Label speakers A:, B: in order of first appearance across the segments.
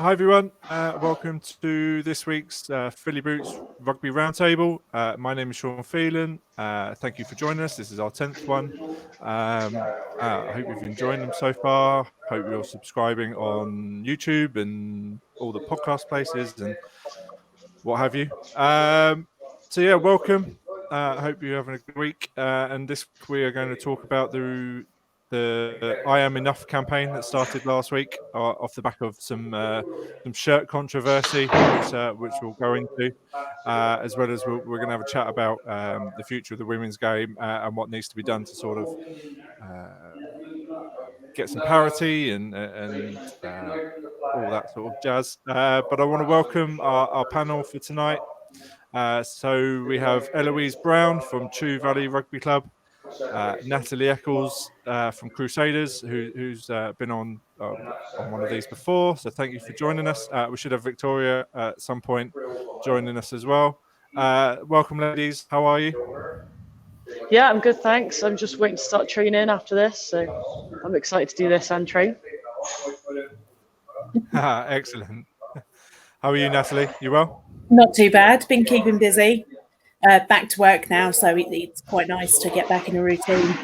A: Hi everyone, welcome to this week's Philly Boots Rugby Round Table. My name is Sean Phelan. Thank you for joining us. This is our 10th one. I hope you've enjoyed them so far. Hope you're subscribing on YouTube and all the podcast places and what have you. So yeah, welcome. I hope you're having a good week. And this week we are going to talk about the IAmEnough campaign that started last week off the back of some shirt controversy, which we'll go into, as well as we're going to have a chat about the future of the women's game and what needs to be done to sort of get some parity and all that sort of jazz. But I want to welcome our panel for tonight. So we have Eloise Brown from Chew Valley Rugby Club, Natalie Eccles from Crusaders, who's been on one of these before. So thank you for joining us. We should have Victoria at some point joining us as well. Welcome, ladies. How are you?
B: Yeah, I'm good, thanks. I'm just waiting to start training after this, so I'm excited to do this and train.
A: Excellent. How are you, Natalie? You well?
C: Not too bad. Been keeping busy. Back to work now, so it's quite nice to get back in a routine.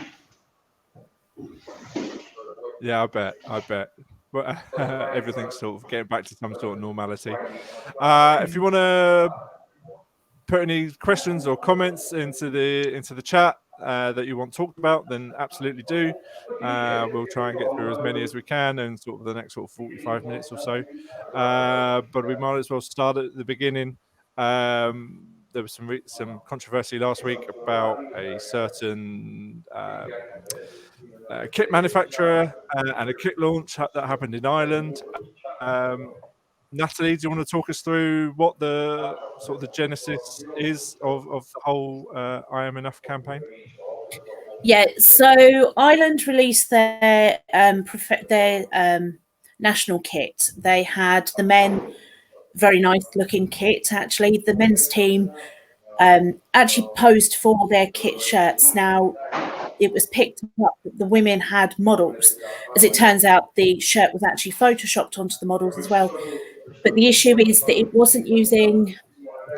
A: Yeah, I bet. But everything's sort of getting back to some sort of normality. If you want to put any questions or comments into the chat that you want talked about, then absolutely do. We'll try and get through as many as we can in sort of the next sort of 45 minutes or so. But we might as well start at the beginning. There was some controversy last week about a certain kit manufacturer and a kit launch that happened in Ireland. Natalie, do you want to talk us through what the sort of the genesis is of the whole IAmEnough campaign?
C: Yeah, so Ireland released their national kit. They had the men, very nice looking kit actually. The men's team actually posed for their kit shirts. Now it was picked up that the women had models. As it turns out, the shirt was actually photoshopped onto the models as well. But the issue is that it wasn't using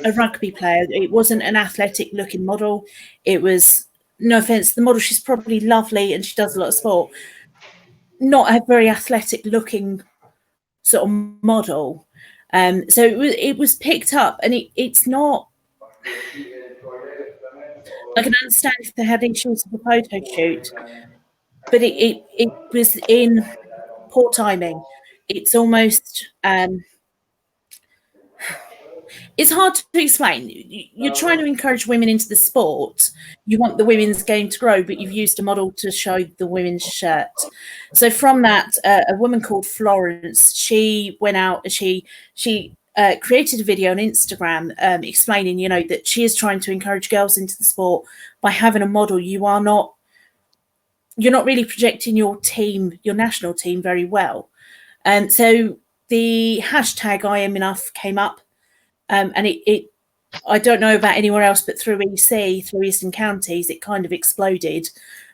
C: a rugby player. It wasn't an athletic looking model. It was, no offense, the model, she's probably lovely and she does a lot of sport. Not a very athletic looking sort of model. So it was picked up, and it's not. I can understand if they had issues with the photo shoot, but it was in poor timing. It's almost it's hard to explain. You're trying to encourage women into the sport. You want the women's game to grow, but you've used a model to show the women's shirt. So from that, a woman called Florence, she went out and she created a video on Instagram explaining, that she is trying to encourage girls into the sport by having a model. You're not really projecting your team, your national team, very well. So the hashtag IAmEnough came up. And it I don't know about anywhere else, but through EC, through Eastern Counties, it kind of exploded.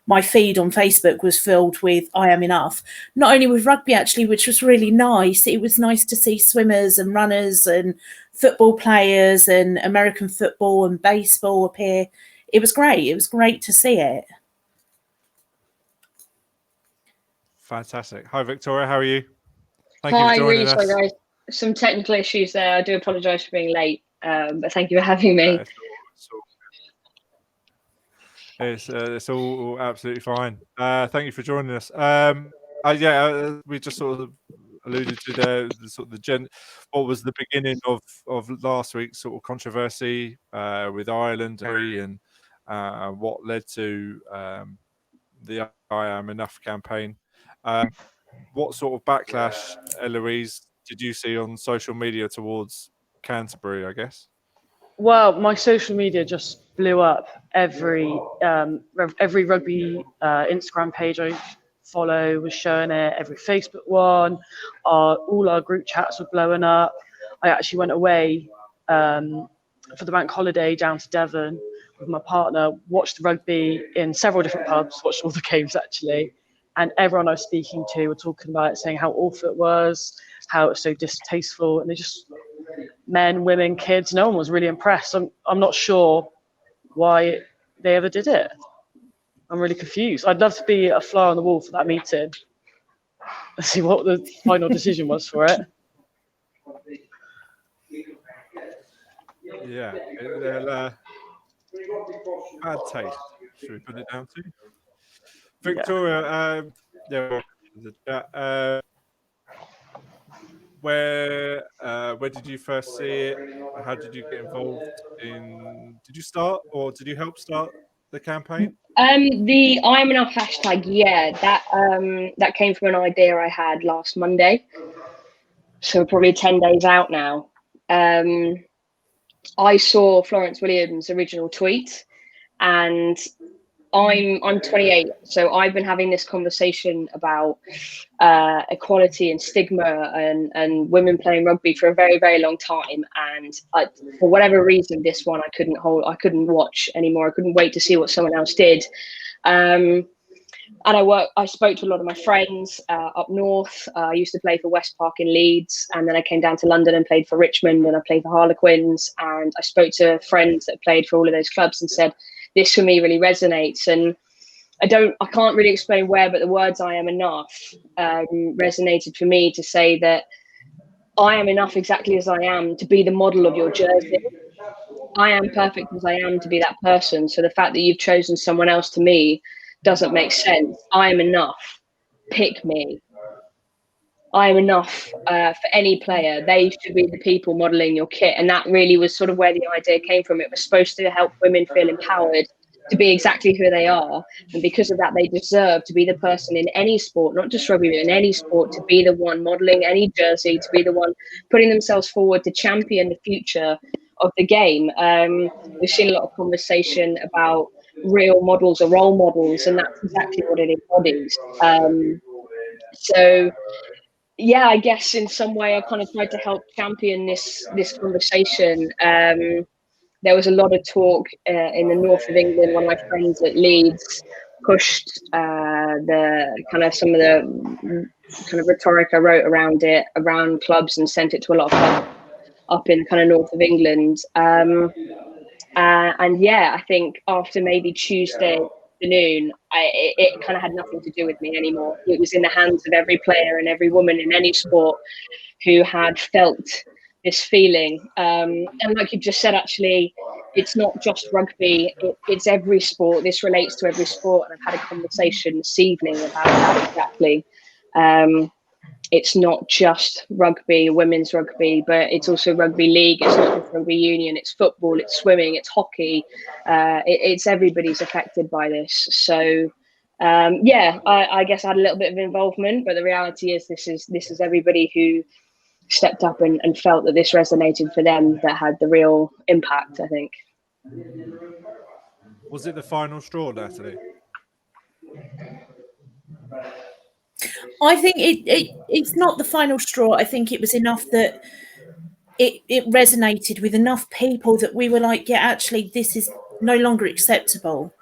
C: My feed on Facebook was filled with IAmEnough, not only with rugby actually, which was really nice. It was nice to see swimmers and runners and football players and American football and baseball appear. It was great. It was great to see it.
A: Fantastic. Hi, Victoria. How are you?
D: Thank you for joining us. Sorry, guys. Some technical issues there. I do apologise for being late, but thank you for having me.
A: It's all absolutely fine. Thank you for joining us. We just sort of alluded to what was the beginning of last week's sort of controversy with Ireland and what led to the IAmEnough campaign. What sort of backlash, Eloise, did you see on social media towards Canterbury, I guess?
B: Well, my social media just blew up. Every rugby Instagram page I follow was showing it. Every Facebook one, all our group chats were blowing up. I actually went away for the bank holiday down to Devon with my partner, watched the rugby in several different pubs, watched all the games actually. and everyone I was speaking to were talking about it, saying how awful it was, how it was so distasteful, and they just, men, women, kids, no one was really impressed. I'm not sure why they ever did it. I'm really confused. I'd love to be a fly on the wall for that meeting. Let's see what the final decision was for it.
A: Yeah, bad taste. Should we put it down to Victoria? Where did you first see it? How did you get involved in? Did you start or did you help start the campaign?
D: The IAmEnough hashtag, yeah, that came from an idea I had last Monday. So probably 10 days out now. I saw Florence Williams' original tweet, and I'm 28, so I've been having this conversation about equality and stigma and women playing rugby for a very, very long time. And for whatever reason, this one I couldn't watch anymore. I couldn't wait to see what someone else did. And I spoke to a lot of my friends up north. I used to play for West Park in Leeds, and then I came down to London and played for Richmond, and I played for Harlequins. And I spoke to friends that played for all of those clubs and said, this for me really resonates. And I can't really explain where, but the words "I am enough" resonated for me, to say that I am enough exactly as I am to be the model of your jersey. I am perfect as I am to be that person. So the fact that you've chosen someone else, to me, doesn't make sense. I am enough. Pick me. I am enough for any player. They should be the people modelling your kit. And that really was sort of where the idea came from. It was supposed to help women feel empowered to be exactly who they are. And because of that, they deserve to be the person in any sport, not just rugby, but in any sport, to be the one modelling any jersey, to be the one putting themselves forward to champion the future of the game. We've seen a lot of conversation about real models or role models, and that's exactly what it embodies. So yeah, I guess in some way I kind of tried to help champion this conversation. There was a lot of talk in the north of England. One of my friends at Leeds pushed the kind of some of the kind of rhetoric I wrote around it, around clubs, and sent it to a lot of clubs up in kind of north of England. And yeah, I think after maybe Tuesday afternoon, it kind of had nothing to do with me anymore. It was in the hands of every player and every woman in any sport who had felt this feeling. And like you just said, actually, it's not just rugby, it's every sport. This relates to every sport. And I've had a conversation this evening about that exactly. It's not just rugby, women's rugby, but it's also rugby league. It's not just rugby union. It's football. It's swimming. It's hockey. It's everybody's affected by this. So yeah, I guess I had a little bit of involvement, but the reality is this is everybody who stepped up and felt that this resonated for them that had the real impact, I think.
A: Was it the final straw, Natalie?
C: I think it's not the final straw. I think it was enough that it resonated with enough people that we were like, yeah, actually, this is no longer acceptable.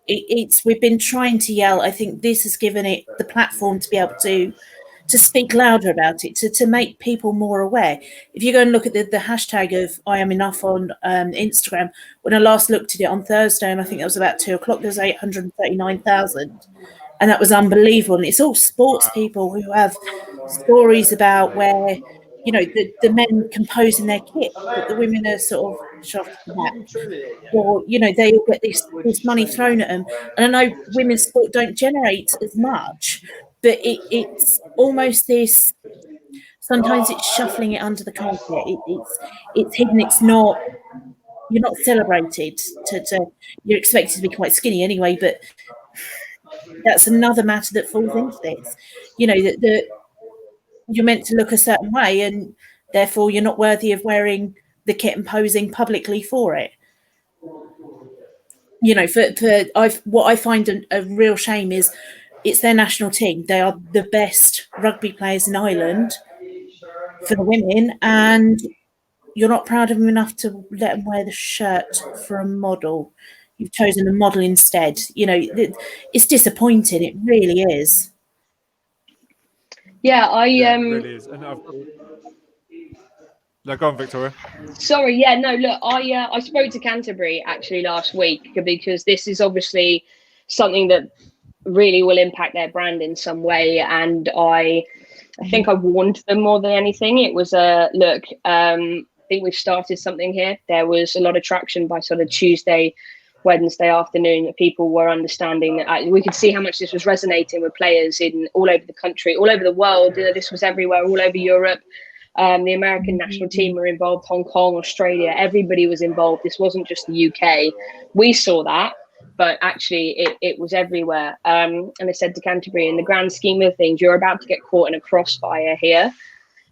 C: We've been trying to yell. I think this has given it the platform to be able to speak louder about it, to make people more aware. If you go and look at the hashtag of IAmEnough on Instagram, when I last looked at it on Thursday, and I think that was about 2:00, there's 839,000. And that was unbelievable. And it's all sports people who have stories about where, you know, the men composing their kit, but the women are sort of shoved to the back. Or, you know, they all get this money thrown at them. And I know women's sport don't generate as much, but it's almost this, sometimes it's shuffling it under the carpet. It's hidden. It's not, you're not celebrated. You're expected to be quite skinny anyway, but that's another matter that falls into this. You know, that you're meant to look a certain way, and therefore you're not worthy of wearing the kit and posing publicly for it. You know, what I find a real shame is it's their national team. They are the best rugby players in Ireland for the women, and you're not proud of them enough to let them wear the shirt for a model. You've chosen a model instead. You know, it's disappointing. It really is.
D: Yeah,
A: Yeah, it really is. And no, go on, Victoria.
D: Sorry, yeah, no, look, I spoke to Canterbury actually last week because this is obviously something that really will impact their brand in some way, and I think I warned them more than anything. It was look, I think we've started something here. There was a lot of traction by sort of Tuesday, Wednesday afternoon that people were understanding that we could see how much this was resonating with players in all over the country, all over the world. This was everywhere, all over Europe. The American national team were involved, Hong Kong, Australia, everybody was involved. This wasn't just the UK. We saw that, but actually it was everywhere. And I said to Canterbury, in the grand scheme of things, you're about to get caught in a crossfire here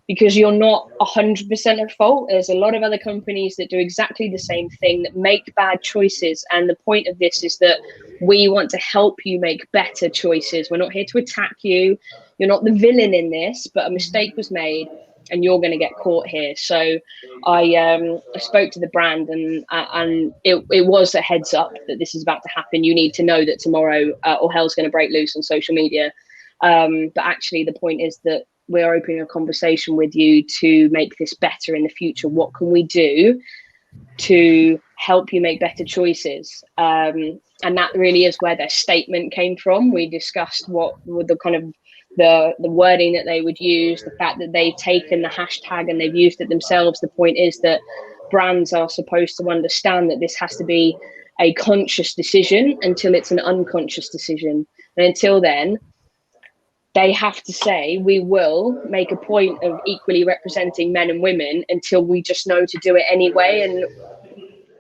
D: because you're not 100% at fault. There's a lot of other companies that do exactly the same thing, that make bad choices. And the point of this is that we want to help you make better choices. We're not here to attack you. You're not the villain in this, but a mistake was made and you're going to get caught here. So I spoke to the brand, and it was a heads up that this is about to happen. You need to know that tomorrow all hell's going to break loose on social media. But actually the point is that we're opening a conversation with you to make this better in the future. What can we do to help you make better choices? And that really is where their statement came from. We discussed what were the kind of the wording that they would use, the fact that they've taken the hashtag and they've used it themselves. The point is that brands are supposed to understand that this has to be a conscious decision until it's an unconscious decision. And until then, they have to say, we will make a point of equally representing men and women until we just know to do it anyway. And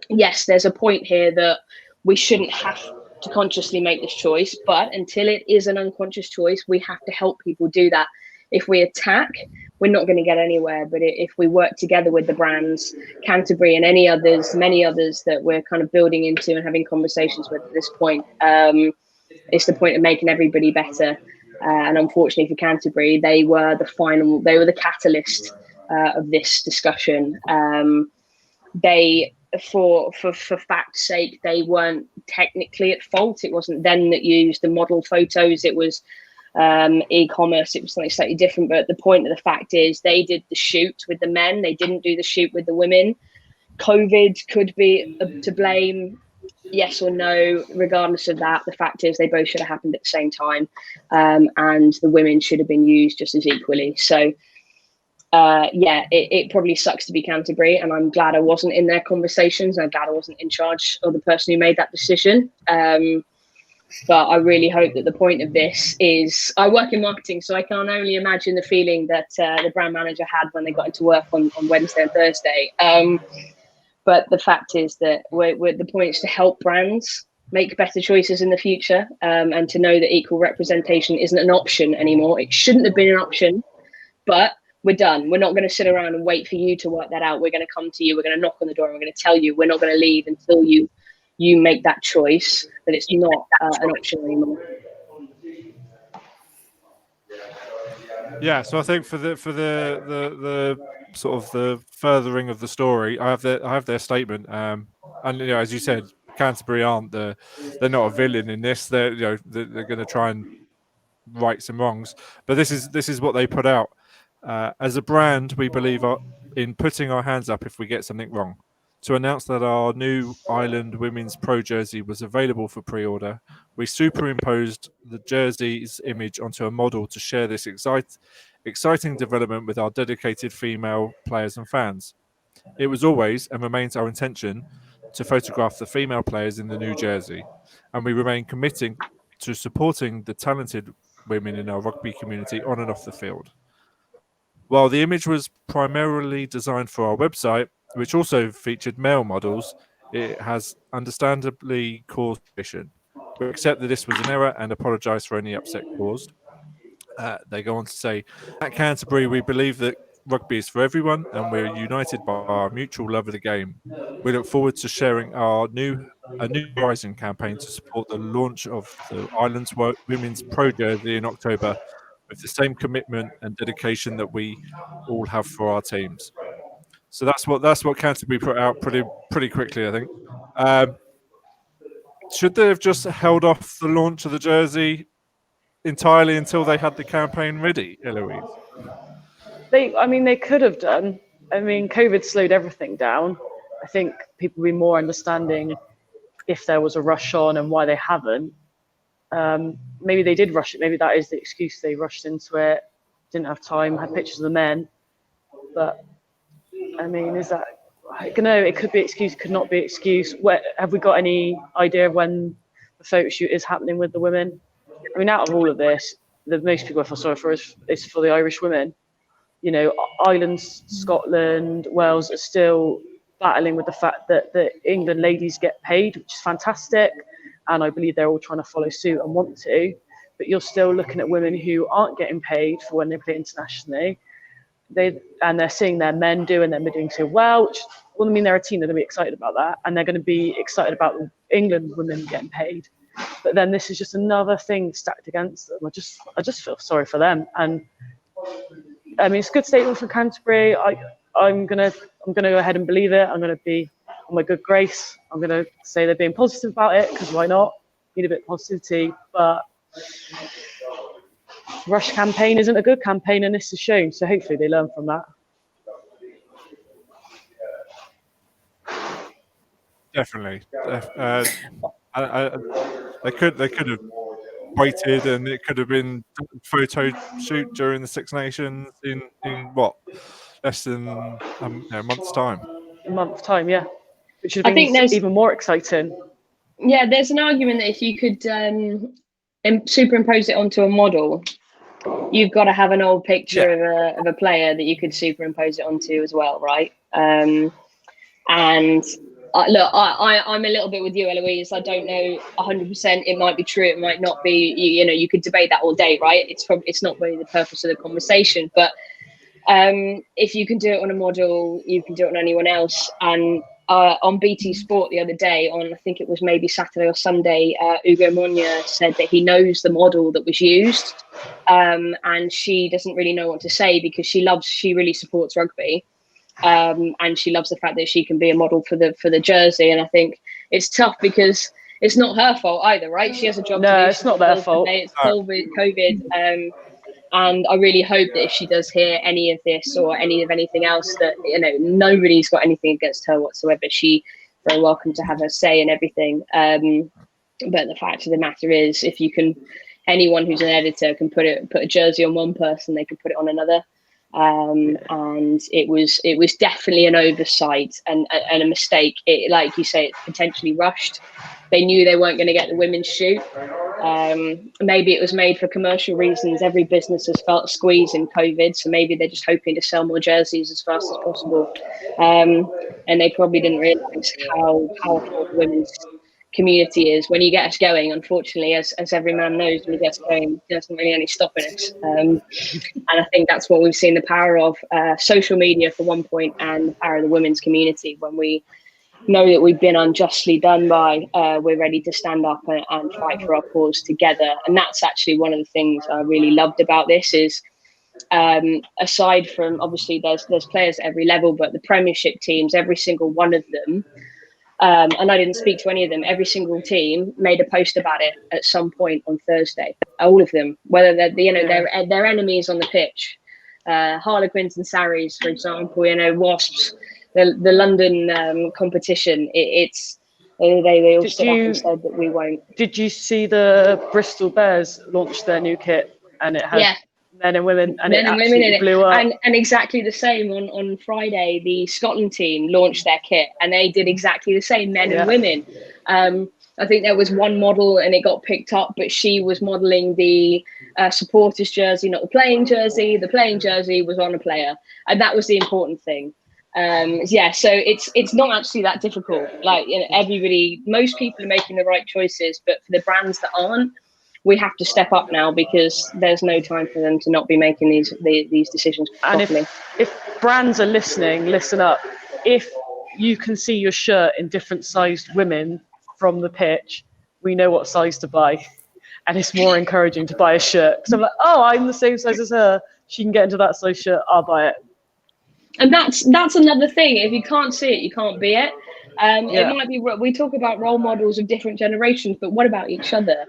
D: yes, there's a point here that we shouldn't have to consciously make this choice, but until it is an unconscious choice, we have to help people do that. If we attack, we're not going to get anywhere. But if we work together with the brands, Canterbury and many others that we're kind of building into and having conversations with at this point, it's the point of making everybody better. And unfortunately for Canterbury, they were the catalyst of this discussion. For fact's sake, they weren't technically at fault. It wasn't them that used the model photos. It was e-commerce. It was something slightly different. But the point of the fact is they did the shoot with the men. They didn't do the shoot with the women. COVID could be to blame. Yes or no, regardless of that, the fact is they both should have happened at the same time, and the women should have been used just as equally. So it probably sucks to be Canterbury, and I'm glad I wasn't in their conversations. I'm glad I wasn't in charge of the person who made that decision. But I really hope that the point of this is, I work in marketing, so I can only imagine the feeling that the brand manager had when they got into work on Wednesday and Thursday. But the fact is that the point is to help brands make better choices in the future, and to know that equal representation isn't an option anymore. It shouldn't have been an option, but we're done. We're not going to sit around and wait for you to work that out. We're going to come to you. We're going to knock on the door and we're going to tell you. We're not going to leave until you make that choice, that it's not an option anymore.
A: Yeah, so I think for the sort of the furthering of the story, I have their statement, and as you said, Canterbury they're not a villain in this. They're they're going to try and right some wrongs, but this is what they put out. As a brand, we believe in putting our hands up if we get something wrong. To announce that our new Ireland Women's Pro jersey was available for pre-order, we superimposed the jersey's image onto a model to share this exciting development with our dedicated female players and fans. It was always and remains our intention to photograph the female players in the new jersey, and we remain committed to supporting the talented women in our rugby community on and off the field. While the image was primarily designed for our website, which also featured male models, it has understandably caused frustration. We accept that this was an error and apologise for any upset caused. They go on to say, at Canterbury, we believe that rugby is for everyone and we're united by our mutual love of the game. We look forward to sharing a new Horizon campaign to support the launch of the Ireland's Women's Pro jersey in October, with the same commitment and dedication that we all have for our teams. So that's what Canterbury put out pretty quickly, I think. Should they have just held off the launch of the jersey? entirely until they had the campaign ready, Eloise?
B: They could have done. I mean, COVID slowed everything down. I think people will be more understanding if there was a rush on and why they haven't. Maybe they did rush it. Maybe that is the excuse. They rushed into it, didn't have time, had pictures of the men. But I mean, is that? I don't know. It could be excuse, could not be excuse. Have we got any idea of when the photo shoot is happening with the women? I mean, out of all of this, the most people I feel sorry for is for the Irish women. You know, Ireland, Scotland, Wales are still battling with the fact that the England ladies get paid, which is fantastic. And I believe they're all trying to follow suit and want to. But you're still looking at women who aren't getting paid for when they play internationally. They're seeing their men do, and they're doing so well, which will mean they're a team. They're going to be excited about that, and they're going to be excited about England women getting paid. But then this is just another thing stacked against them. I just feel sorry for them. And I mean, it's a good statement from Canterbury. I'm gonna go ahead and believe it. I'm gonna be on my good grace. I'm gonna say they're being positive about it, because why not? Need a bit of positivity, but rush campaign isn't a good campaign, and this is shown. So hopefully they learn from that.
A: Definitely. They could have waited, and it could have been photo shoot during the Six Nations in what, less than a month's time.
B: A month's time, yeah. Which would have been even more exciting.
D: Yeah, there's an argument that if you could superimpose it onto a model, you've got to have an old picture of a player that you could superimpose it onto as well, right? And look, I'm a little bit with you, Eloise. I don't know 100%. It might be true. It might not be. You could debate that all day, right? It's not really the purpose of the conversation. But if you can do it on a model, you can do it on anyone else. And on BT Sport the other day, on I think it was maybe Saturday or Sunday, Ugo Monya said that he knows the model that was used, and she doesn't really know what to say, because she really supports rugby. And she loves the fact that she can be a model for the jersey. And I think it's tough because it's not her fault either, right? She has a job to do.
B: No, it's not their fault.
D: It's COVID. And I really hope that if she does hear any of this or anything else, that nobody's got anything against her whatsoever. She's very welcome to have her say and everything. But the fact of the matter is, if you can, anyone who's an editor can put a jersey on one person, they can put it on another. And it was definitely an oversight and a mistake. It, like you say, it's potentially rushed. They knew they weren't going to get the women's shoot. Maybe it was made for commercial reasons. Every business has felt a squeeze in COVID, so maybe they're just hoping to sell more jerseys as fast as possible. And they probably didn't realise how powerful the women's community is. When you get us going, unfortunately, as every man knows, when you get us going, there's not really any stopping us. And I think that's what we've seen, the power of social media for one point, and the power of the women's community. When we know that we've been unjustly done by, we're ready to stand up and fight for our cause together. And that's actually one of the things I really loved about this is, aside from, obviously there's players at every level, but the Premiership teams, every single one of them, and I didn't speak to any of them, every single team made a post about it at some point on Thursday. All of them, whether they're enemies on the pitch, Harlequins and Sarries, for example, Wasps, the London competition. They all stood up and said that we won't.
B: Did you see the Bristol Bears launch their new kit, and it had men and women, and it absolutely blew up.
D: And exactly the same on Friday, the Scotland team launched their kit, and they did exactly the same, men and women. I think there was one model and it got picked up, but she was modelling the supporters jersey, not the playing jersey. The playing jersey was on a player, and that was the important thing. So it's not actually that difficult. Like, everybody, most people are making the right choices, but for the brands that aren't, we have to step up now, because there's no time for them to not be making these decisions properly.
B: And if brands are listening, listen up. If you can see your shirt in different sized women from the pitch, we know what size to buy, and it's more encouraging to buy a shirt, because I'm like, oh, I'm the same size as her, she can get into that size shirt, I'll buy it.
D: And that's another thing. If you can't see it, you can't be it. It might be, we talk about role models of different generations, but what about each other?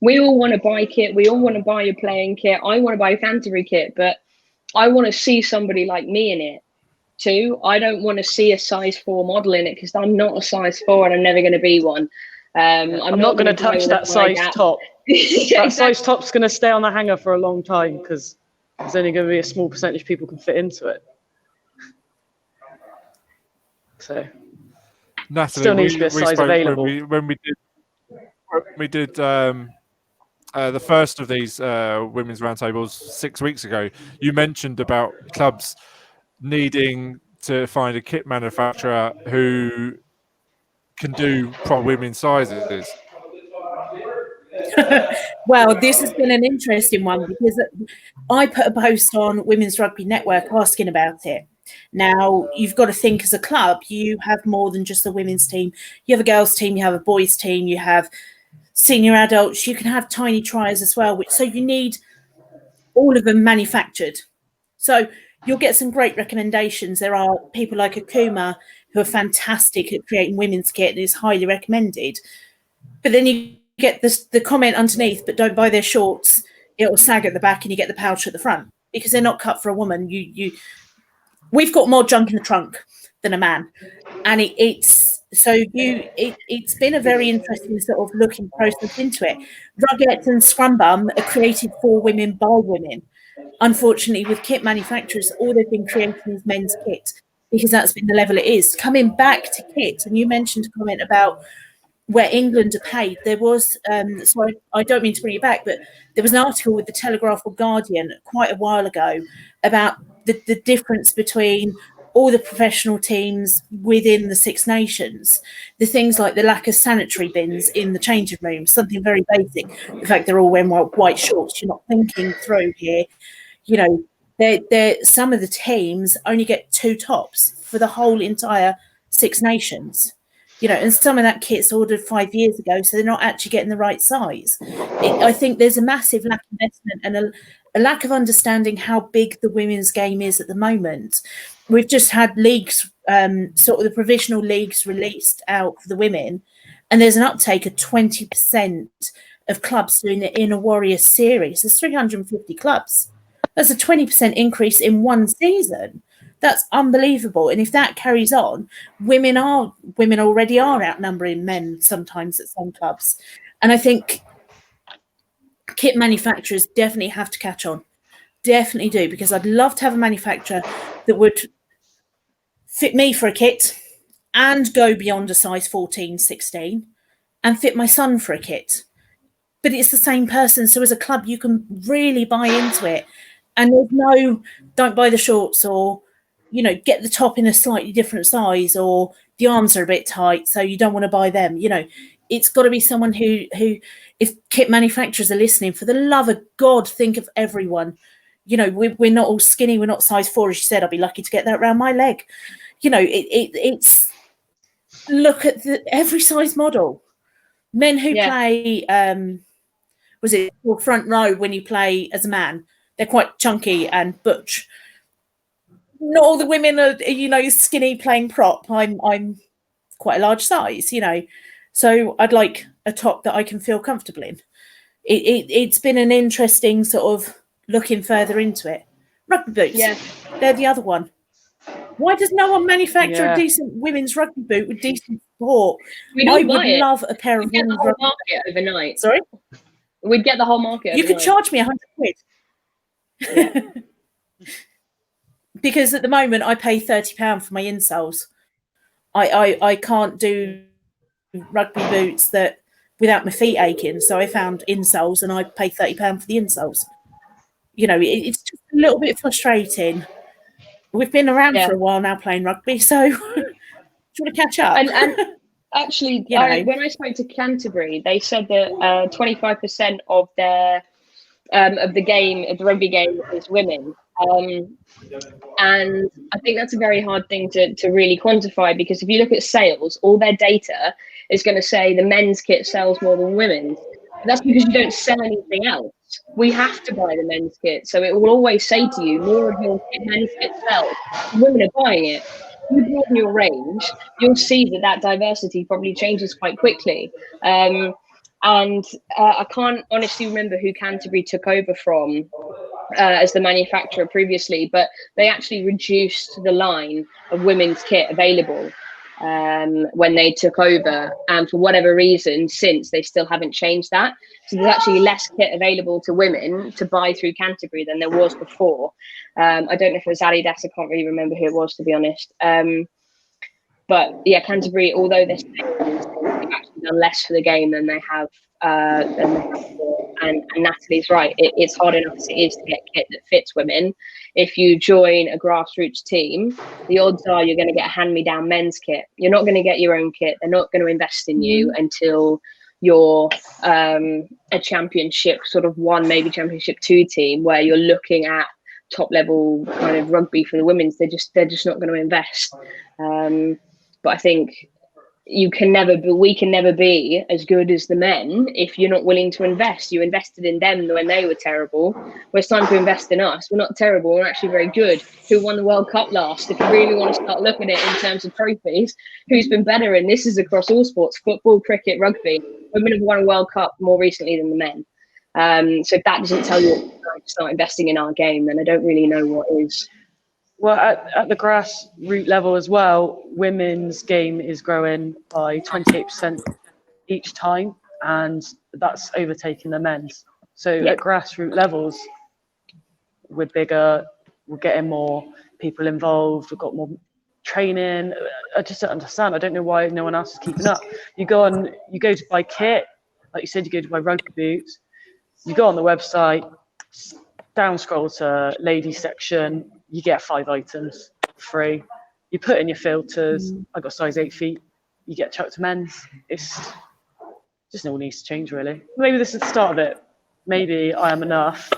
D: We all want to buy kit. We all want to buy your playing kit. I want to buy a Canterbury kit, but I want to see somebody like me in it too. I don't want to see a size 4 model in it because I'm not a size 4 and I'm never going to be one.
B: I'm not going to touch that size top. That size top's going to stay on the hanger for a long time because there's only going to be a small percentage of people can fit into it. So,
A: Natalie,
B: still needs to be a size available.
A: When we did the first of these women's roundtables 6 weeks ago, you mentioned about clubs needing to find a kit manufacturer who can do proper women's sizes.
C: Well, this has been an interesting one because I put a post on Women's Rugby Network asking about it. Now, you've got to think as a club, you have more than just a women's team. You have a girls' team, you have a boys' team, you have senior adults, you can have tiny tries as well. So you need all of them manufactured. So you'll get some great recommendations. There are people like Akuma who are fantastic at creating women's kit and is highly recommended. But then you get the comment underneath, but don't buy their shorts. It'll sag at the back and you get the pouch at the front because they're not cut for a woman. We've got more junk in the trunk than a man. And it's been a very interesting sort of looking process into it. Ruggets and Scrum Bum are created for women by women. Unfortunately, with kit manufacturers, all they've been creating is men's kit because that's been the level it is. Coming back to kit, and you mentioned a comment about where England are paid. There was, so I don't mean to bring it back, but there was an article with the Telegraph or Guardian quite a while ago about the difference between all the professional teams within the Six Nations, the things like the lack of sanitary bins in the changing rooms, something very basic. The fact they're all wearing white shorts, you're not thinking through here. You know, some of the teams only get 2 tops for the whole entire Six Nations. You know, and some of that kit's ordered 5 years ago, so they're not actually getting the right size. I think there's a massive lack of investment and a lack of understanding how big the women's game is at the moment. We've just had leagues, sort of the provisional leagues released out for the women, and there's an uptake of 20% of clubs doing the Inner Warrior series. There's 350 clubs. That's a 20% increase in one season. That's unbelievable. And if that carries on, women already are outnumbering men sometimes at some clubs. And I think kit manufacturers definitely have to catch on. Definitely do, because I'd love to have a manufacturer that would fit me for a kit and go beyond a size 14, 16 and fit my son for a kit. But it's the same person. So as a club, you can really buy into it. And there's no, don't buy the shorts or, you know, get the top in a slightly different size or the arms are a bit tight, so you don't want to buy them. You know, it's got to be someone who, if kit manufacturers are listening, for the love of God, think of everyone. You know, we're not all skinny. We're not size 4, as you said. I'll be lucky to get that around my leg. You know, it's look at every size model. Men who play, was it front row when you play as a man? They're quite chunky and butch. Not all the women are, you know, skinny playing prop. I'm quite a large size, you know. So I'd like a top that I can feel comfortable in. It's been an interesting sort of looking further into it. Rugby boots, they're the other one. Why does no one manufacture a decent women's rugby boot with decent support? I would love a pair of women's rugby
D: market overnight.
C: Sorry?
D: We'd get the whole market overnight.
C: You could charge me 100 quid. Yeah. Because at the moment I pay £30 for my insoles. I can't do rugby boots that without my feet aching. So I found insoles and I pay £30 for the insoles. You know, it's just a little bit frustrating. We've been around for a while now playing rugby, so do you want to catch up?
D: And actually, when I spoke to Canterbury, they said that 25% of their of the rugby game is women. And I think that's a very hard thing to really quantify, because if you look at sales, all their data is going to say the men's kit sells more than women's. That's because you don't sell anything else. We have to buy the men's kit. So it will always say to you, more of your men's kit sells. Women are buying it. If you broaden your range, you'll see that diversity probably changes quite quickly. And And I can't honestly remember who Canterbury took over from as the manufacturer previously, but they actually reduced the line of women's kit available when they took over, and for whatever reason since, they still haven't changed that. So there's actually less kit available to women to buy through Canterbury than there was before. I don't know if it was Adidas, I can't really remember who it was, to be honest. But yeah, Canterbury, although they've actually done less for the game than they have before. And Natalie's right, it's hard enough as it is to get kit that fits women. If you join a grassroots team, the odds are you're going to get a hand-me-down men's kit. You're not going to get your own kit. They're not going to invest in you until you're a championship sort of 1, maybe championship 2 team, where you're looking at top level kind of rugby for the women's. They're just not going to invest. But I think we can never be as good as the men if you're not willing to invest. You invested in them when they were terrible. Well, it's time to invest in us. We're not terrible. We're actually very good. Who won the World Cup last? If you really want to start looking at it in terms of trophies, who's been better? And this is across all sports: football, cricket, rugby. Women have won a World Cup more recently than the men. So if that doesn't tell you to start investing in our game, then I don't really know what is.
B: Well, at the grassroots level as well, women's game is growing by 28% each time, and that's overtaking the men's. So at grassroots levels, we're bigger, we're getting more people involved, we've got more training. I just don't understand. I don't know why no one else is keeping up. You go to buy kit, like you said, you go to buy rugby boots, you go on the website, down scroll to ladies section, you get 5 items free. You put in your filters. I got size 8 feet. You get chucked to men's. It's just all needs to change, really. Maybe this is the start of it. Maybe IAmEnough.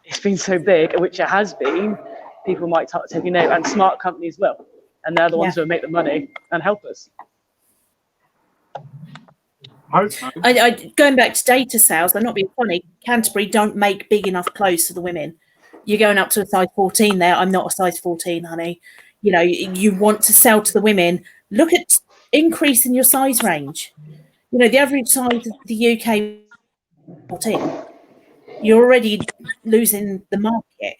B: It's been so big, which it has been. People might start taking note, and smart companies will, and they're the ones who will make the money and help us.
C: Going back to data sales, they're not being funny. Canterbury don't make big enough clothes for the women. You're going up to a size 14 there. I'm not a size 14, honey. You know, you want to sell to the women. Look at increasing your size range. You know, the average size of the UK 14. You're already losing the market.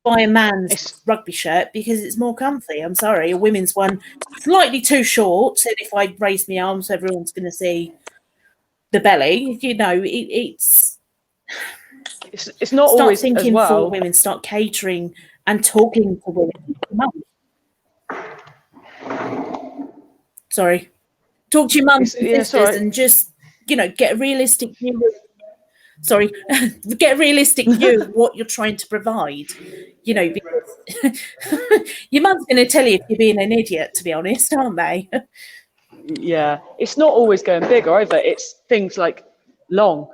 C: Buy a man's rugby shirt because it's more comfy. I'm sorry, a women's one slightly too short. And if I raise my arms, everyone's going to see the belly. You know, it's
B: not
C: start
B: always
C: thinking
B: as well.
C: for women. Start catering and talking to women. Sorry, talk to your mums and sisters, and just get a realistic view. Sorry, get a realistic view of what you're trying to provide. Because your mum's going to tell you if you're being an idiot, to be honest, aren't they?
B: Yeah, it's not always going bigger either. It's things like long.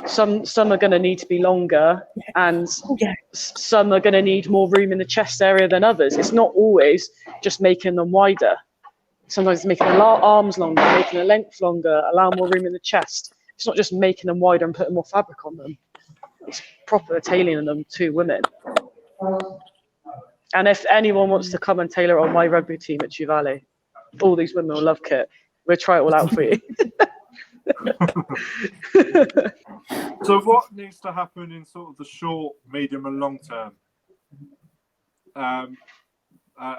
B: Some are going to need to be longer, and some are going to need more room in the chest area than others. It's not always just making them wider. Sometimes it's making the arms longer, making the length longer, allow more room in the chest. It's not just making them wider and putting more fabric on them. It's proper tailoring them to women. And if anyone wants to come and tailor on my rugby team at Chew Valley, all these women will love kit. We'll try it all out for you.
A: So what needs to happen in sort of the short, medium and long term? And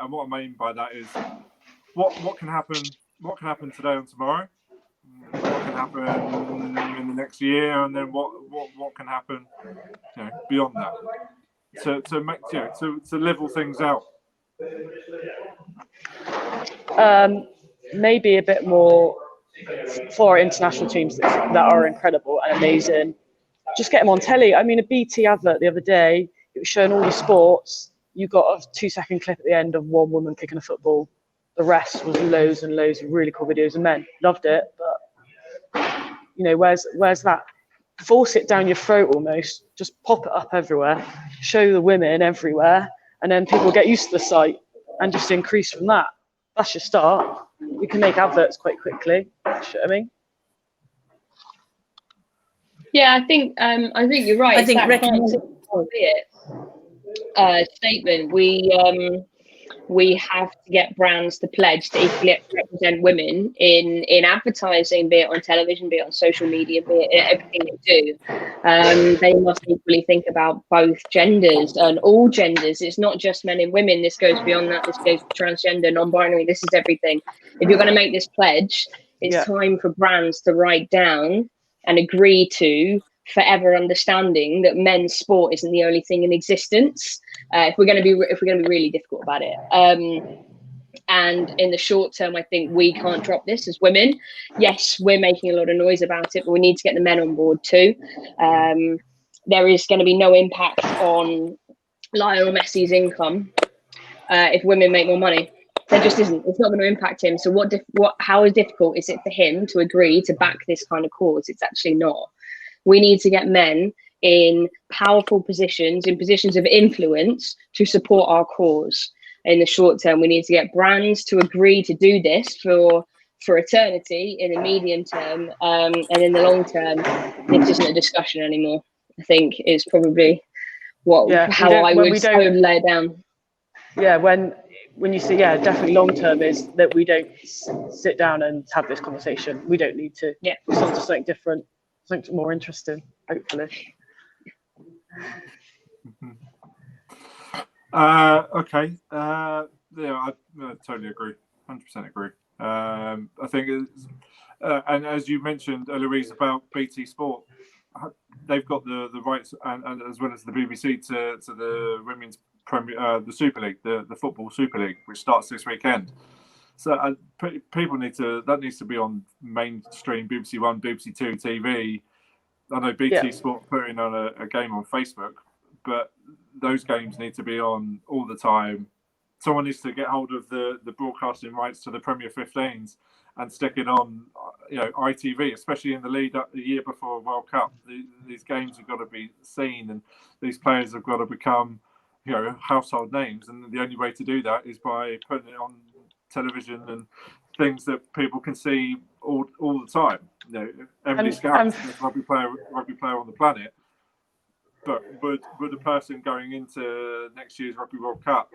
A: what I mean by that is what can happen today and tomorrow? What can happen in the next year, and then what can happen beyond that to make to level things out?
B: Maybe a bit more for our international teams that are incredible and amazing. Just get them on telly. I mean, a BT advert the other day, it was showing all the sports. You got a 2-second clip at the end of one woman kicking a football. The rest was loads and loads of really cool videos of men. Loved it, but where's that? Force it down your throat almost. Just pop it up everywhere. Show the women everywhere, and then people get used to the site and just increase from that. That's your start. You can make adverts quite quickly. You know what I mean?
D: Yeah, I think you're right.
C: I think
D: statement. we have to get brands to pledge to equally represent women in advertising, be it on television, be it on social media, be it everything they do. They must equally think about both genders and all genders. It's not just men and women. This goes beyond that. This goes transgender, non-binary. This is everything. If you're going to make this pledge, it's time for brands to write down and agree to forever understanding that men's sport isn't the only thing in existence. If we're going to be really difficult about it, and in the short term, I think we can't drop this as women. Yes, we're making a lot of noise about it, but we need to get the men on board too. There is going to be no impact on Lionel Messi's income if women make more money. There just isn't. It's not going to impact him. So how difficult is it for him to agree to back this kind of cause? It's actually not. We need to get men in powerful positions, in positions of influence, to support our cause. In the short term, we need to get brands to agree to do this for eternity. In the medium term, and in the long term, this isn't a discussion anymore. I think is probably how I would lay it down.
B: Yeah, when you say definitely long term is that we don't sit down and have this conversation. We don't need to.
D: Yeah,
B: it's on to something different. Something more interesting, hopefully.
A: Okay. I totally agree. 100% agree. I think, and as you mentioned, Eloise, about BT Sport, they've got the rights, and as well as the BBC, to the women's Premier, the Super League, the Football Super League, which starts this weekend. So people needs to be on mainstream BBC One, BBC Two TV. I know BT Sport putting on a game on Facebook, but those games need to be on all the time. Someone needs to get hold of the broadcasting rights to the Premier 15s and stick it on, ITV, especially in the lead up the year before World Cup. These games have got to be seen, and these players have got to become, household names. And the only way to do that is by putting it on television and things that people can see all the time. Emily Scout's the best rugby player on the planet. But would a person going into next year's Rugby World Cup,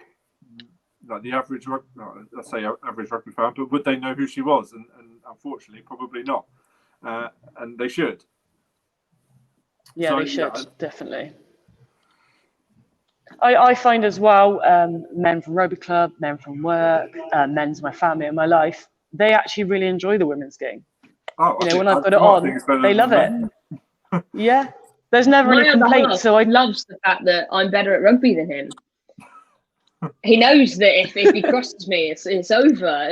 A: like the average rugby fan, but would they know who she was? And unfortunately, probably not. And they should.
B: Yeah, so, they should, definitely. I find as well, men from rugby club, men from work, men's my family and my life, they actually really enjoy the women's game. When I put it on, they love it. Yeah. There's never any complaints. So I
D: loves the fact that I'm better at rugby than him. He knows that if he crosses me, it's over.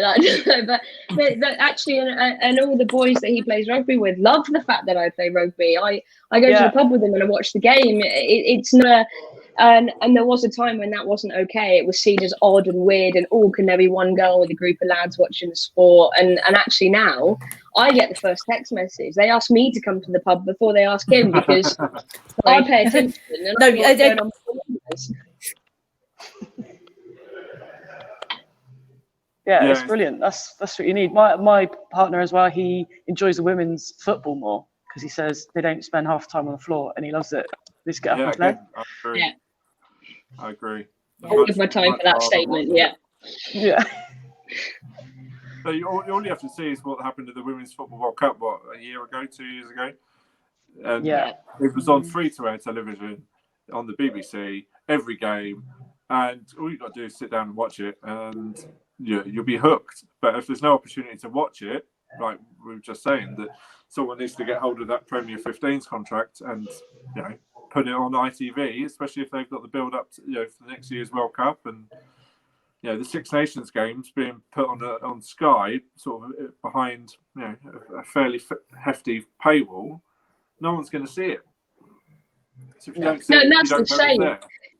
D: But actually, and all the boys that he plays rugby with love the fact that I play rugby. I go to the pub with him and I watch the game. It's not. And there was a time when that wasn't okay. It was seen as odd and weird, and can there be one girl with a group of lads watching the sport? And actually now I get the first text message. They ask me to come to the pub before they ask him, because I pay attention. And
B: it's brilliant. That's what you need. My partner as well, he enjoys the women's football more because he says they don't spend half the time on the floor, and he loves it. Just get up and play.
A: I agree.
D: I'll give my time for that statement. Yeah.
A: So all you have to see is what happened at the Women's Football World Cup, a year ago, 2 years ago? And it was on free-to-air television on the BBC, every game, and all you got to do is sit down and watch it, and you'll be hooked. But if there's no opportunity to watch it, like we were just saying, that someone needs to get hold of that Premier 15s contract and, put it on ITV, especially if they've got the build-up to, for next year's World Cup, and the Six Nations games being put on Sky, sort of behind a fairly hefty paywall. No one's going to see it. So if you don't see it,
D: that's the same.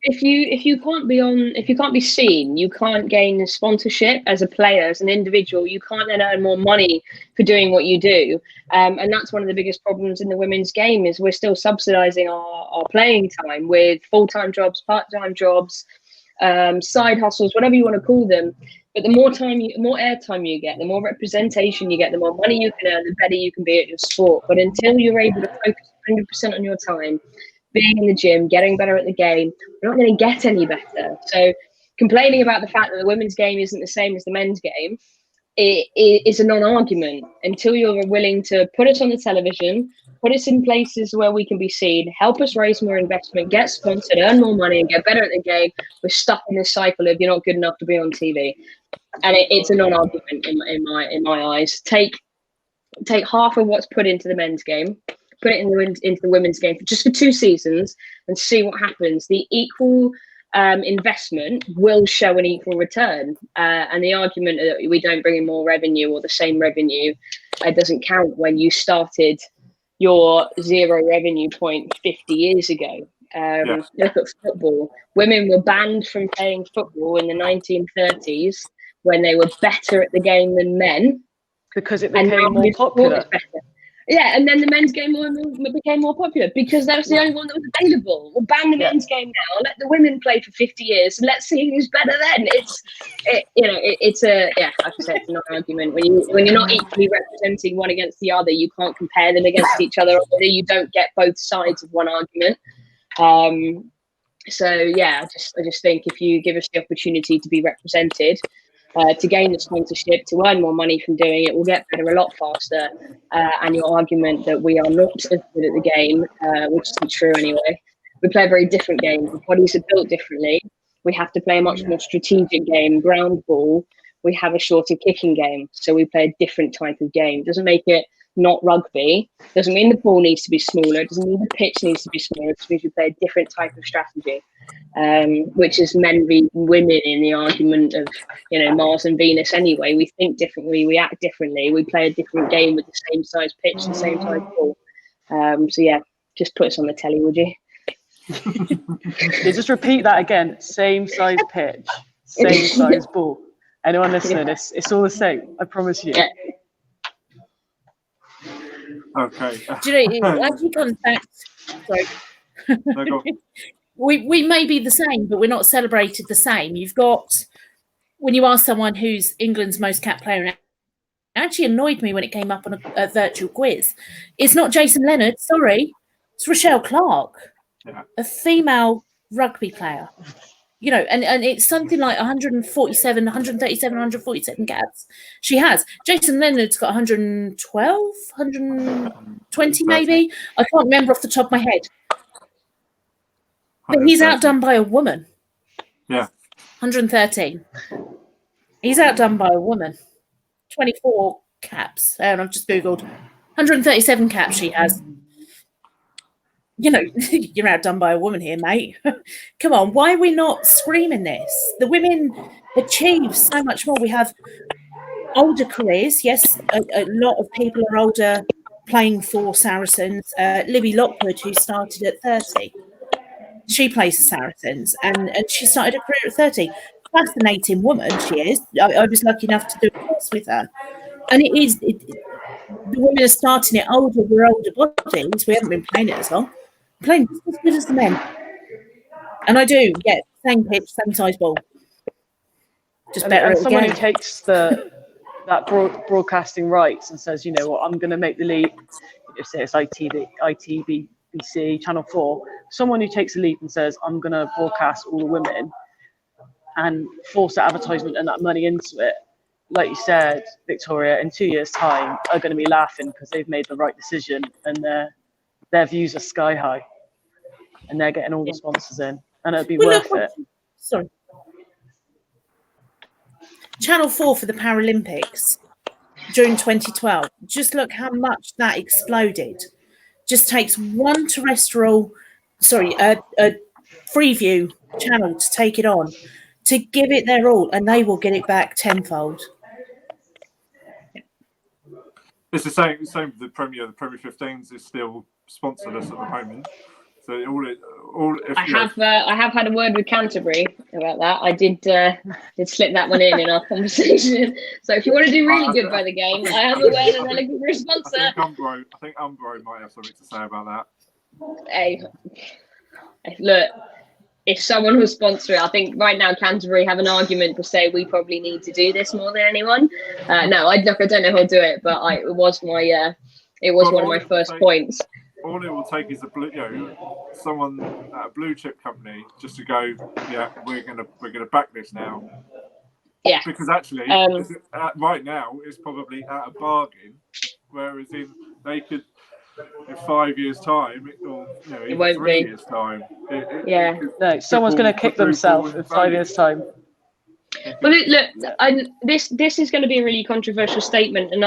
D: If you can't be seen, you can't gain sponsorship as a player, as an individual. You can't then earn more money for doing what you do. And that's one of the biggest problems in the women's game, is we're still subsidising our playing time with full-time jobs, part-time jobs, side hustles, whatever you want to call them. But the more airtime you get, the more representation you get, the more money you can earn, the better you can be at your sport. But until you're able to focus 100% on your time, being in the gym, getting better at the game, we're not going to get any better. So complaining about the fact that the women's game isn't the same as the men's game, it is a non-argument until you're willing to put us on the television, put us in places where we can be seen, help us raise more investment, get sponsored, earn more money, and get better at the game. We're stuck in this cycle of you're not good enough to be on TV, and it's a non-argument in my eyes. Take half of what's put into the men's game, put it into the women's game for 2 seasons, and see what happens. The equal investment will show an equal return, and the argument that we don't bring in more revenue or the same revenue doesn't count when you started your 0 revenue point 50 years ago. Look at football. Women were banned from playing football in the 1930s when they were better at the game than men,
B: because it became more popular.
D: Yeah, and then the men's game became more popular because that was the only one that was available. We'll ban the men's game now. Let the women play for 50 years, and let's see who's better then. It's an argument. When you're not equally representing one against the other, you can't compare them against each other. You don't get both sides of one argument. So yeah, I just think if you give us the opportunity to be represented, to gain the sponsorship, to earn more money from doing it, we'll get better a lot faster. And your argument that we are not as good at the game, which isn't true anyway. We play a very different game. The bodies are built differently. We have to play a much more strategic game, ground ball. We have a shorter kicking game, so we play a different type of game. Doesn't make it not rugby. Doesn't mean the ball needs to be smaller. It doesn't mean the pitch needs to be smaller. It just means we play a different type of strategy. Which is men v women in the argument of, Mars and Venus anyway. We think differently, we act differently, we play a different game with the same size pitch, the same size ball. So yeah, just put us on the telly, would you?
B: Yeah, just repeat that again. Same size pitch, same size ball. Anyone listening, it's all the same, I promise you.
D: Yeah.
A: Okay.
C: Do you know, it actually comes back. Sorry.
A: No, go on.
C: We may be the same, but we're not celebrated the same. You've got, when you ask someone who's England's most capped player, and it actually annoyed me when it came up on a virtual quiz. It's not Jason Leonard, sorry. It's Rochelle Clark, a female rugby player. And it's something like 137, 147 caps she has. Jason Leonard's got 112, 120 maybe. I can't remember off the top of my head. But he's outdone by a woman.
A: Yeah.
C: 113. He's outdone by a woman. 24 caps. And I've just Googled. 137 caps she has. You're outdone by a woman here, mate. Come on, why are we not screaming this? The women achieve so much more. We have older careers. Yes, a lot of people are older playing for Saracens. Libby Lockwood, who started at 30. She plays for Saracens, and she started her career at 30. Fascinating woman she is. I was lucky enough to do a course with her. And the women are starting it older. We're older bodies. We haven't been playing it as long. Playing just as good as the men. And I do, yeah, same pitch, same size ball. Just better at the
B: someone
C: game.
B: who takes that broadcasting rights and says, you know what, I'm going to make the leap. Say it's ITBC, Channel 4. Someone who takes a leap and says, I'm going to broadcast all the women and force that advertisement and that money into it. Like you said, Victoria, in 2 years' time, are going to be laughing because they've made the right decision and their views are sky high and they're getting all the sponsors in and it'll be worth it.
C: Sorry. Channel 4 for the Paralympics during 2012. Just look how much that exploded. Just takes one terrestrial, a Freeview channel to take it on, to give it their all, and they will get it back tenfold.
A: It's the same with the Premier. The Premier 15s is still sponsorless at the moment. So
D: I have had a word with Canterbury about that. I did slip that one in our conversation. So if you want to do really good by the game, I am aware that they're looking for a sponsor.
A: I think Umbro might have something to say about that.
D: Hey, look, if someone was sponsoring, I think right now Canterbury have an argument to say we probably need to do this more than anyone. No, I don't know who'll do it, but it was one of my first points.
A: all it will take is someone at a blue chip company just to go, yeah, we're gonna back this now.
D: Yeah.
A: Because actually, right now it's probably at a bargain, whereas they could in 5 years' time, or
D: It
A: even
D: won't
A: 3
D: be.
A: years' time.
D: Yeah.
B: No, someone's going to kick themselves in 5 years' time.
D: Well, look, this is going to be a really controversial statement, and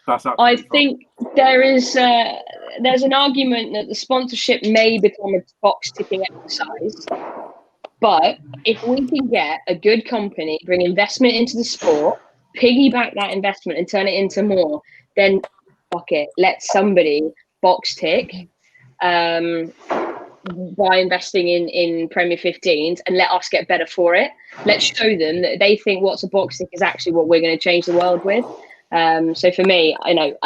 A: That's
D: I
A: fine.
D: think there's an argument that the sponsorship may become a box ticking exercise, but if we can get a good company, bring investment into the sport, piggyback that investment and turn it into more, then fuck it, let somebody box tick by investing in Premier 15s and let us get better for it. Let's show them that they think what's a box tick is actually what we're going to change the world with. So for me, I know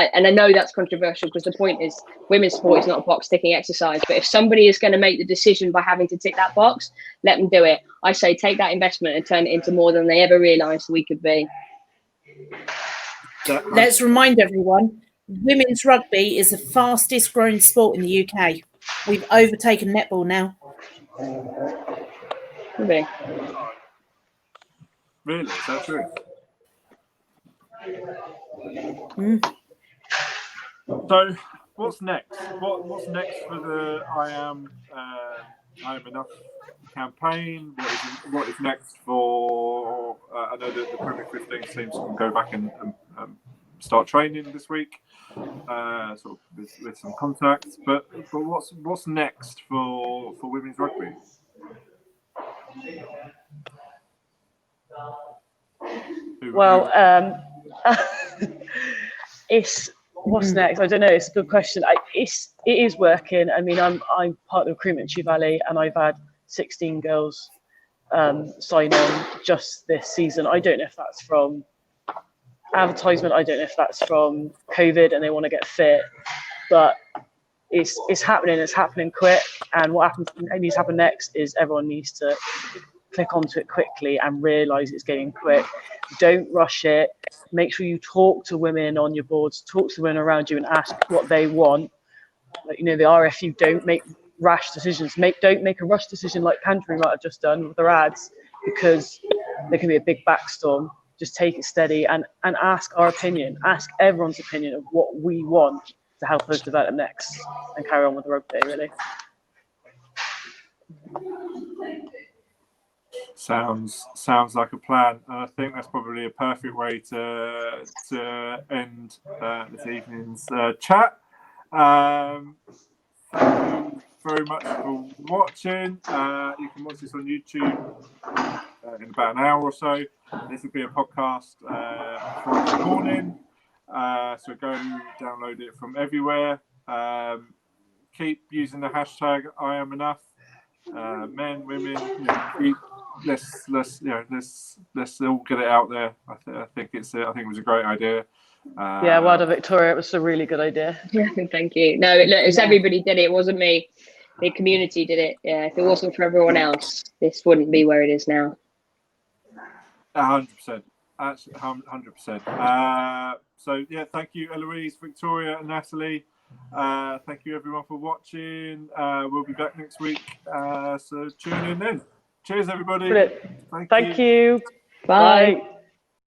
D: that's controversial because the point is women's sport is not a box ticking exercise. But if somebody is going to make the decision by having to tick that box, let them do it. I say take that investment and turn it into more than they ever realised we could be.
C: Let's remind everyone, women's rugby is the fastest growing sport in the UK. We've overtaken netball now.
D: Really?
A: Really? Is that true? So, what's next? What's next for the IAmEnough campaign? What is next for? I know that the Premier 15 teams can go back and start training this week, sort of with some contacts. But what's next for women's rugby?
B: Well, it's what's next. I don't know. It's a good question. It is working. I mean, I'm part of the recruitment Chu Valley, and I've had 16 girls sign on just this season. I don't know if that's from advertisement. I don't know if that's from COVID and they want to get fit, but it's happening. It's happening quick. And what needs to happen next is everyone needs to click onto it quickly and realise it's getting quick. Don't rush it. Make sure you talk to women on your boards, talk to women around you and ask what they want. Like, the RFU, don't make rash decisions. Don't make a rush decision like Canterbury might have just done with their ads, because there can be a big backstorm. Just take it steady and ask our opinion. Ask everyone's opinion of what we want to help us develop next and carry on with the rugby, really.
A: Sounds like a plan, and I think that's probably a perfect way to end this evening's chat. Thank you very much for watching. You can watch this on YouTube in about an hour or so. This will be a podcast Friday morning, so go download it from everywhere. Keep using the hashtag IAmEnough. Men, women, let's all get it out there. I think it was a great idea.
B: Well done, Victoria. It was a really good idea.
D: Thank you. No, look, it's everybody did it. It wasn't me. The community did it. Yeah, if it wasn't for everyone else, this wouldn't be where it is now.
A: 100%. Actually, 100%. So yeah, thank you, Eloise, Victoria, and Natalie. Thank you everyone for watching. We'll be back next week, so tune in then. Cheers everybody.
B: Thank you. Bye.